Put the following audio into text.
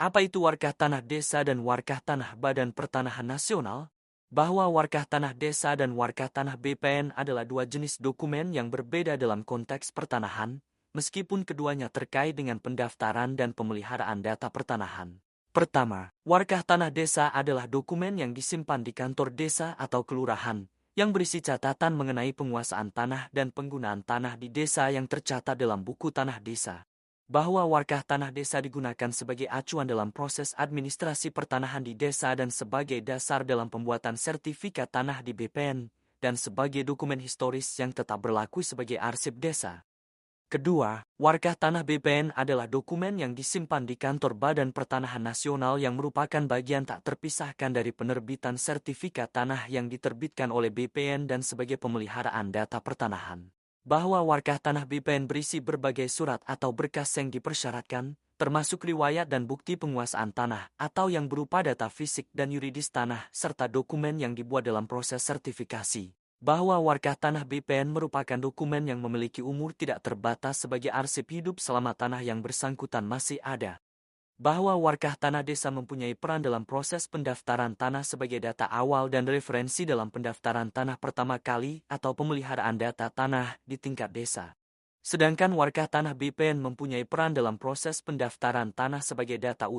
Apa itu Warkah Tanah Desa dan Warkah Tanah Badan Pertanahan Nasional? Bahwa Warkah Tanah Desa dan Warkah Tanah BPN adalah dua jenis dokumen yang berbeda dalam konteks pertanahan, meskipun keduanya terkait dengan pendaftaran dan pemeliharaan data pertanahan. Pertama, Warkah Tanah Desa adalah dokumen yang disimpan di kantor desa atau kelurahan, yang berisi catatan mengenai penguasaan tanah dan penggunaan tanah di desa yang tercatat dalam buku tanah desa. Bahwa Warkah Tanah Desa digunakan sebagai acuan dalam proses administrasi pertanahan di desa dan sebagai dasar dalam pembuatan sertifikat tanah di BPN, dan sebagai dokumen historis yang tetap berlaku sebagai arsip desa. Kedua, Warkah Tanah BPN adalah dokumen yang disimpan di kantor Badan Pertanahan Nasional yang merupakan bagian tak terpisahkan dari penerbitan sertifikat tanah yang diterbitkan oleh BPN dan sebagai pemeliharaan data pertanahan. Bahwa Warkah Tanah BPN berisi berbagai surat atau berkas yang dipersyaratkan, termasuk riwayat dan bukti penguasaan tanah atau yang berupa data fisik dan yuridis tanah serta dokumen yang dibuat dalam proses sertifikasi. Bahwa Warkah Tanah BPN merupakan dokumen yang memiliki umur tidak terbatas sebagai arsip hidup selama tanah yang bersangkutan masih ada. Bahwa Warkah Tanah Desa mempunyai peran dalam proses pendaftaran tanah sebagai data awal dan referensi dalam pendaftaran tanah pertama kali atau pemeliharaan data tanah di tingkat desa. Sedangkan Warkah Tanah BPN mempunyai peran dalam proses pendaftaran tanah sebagai data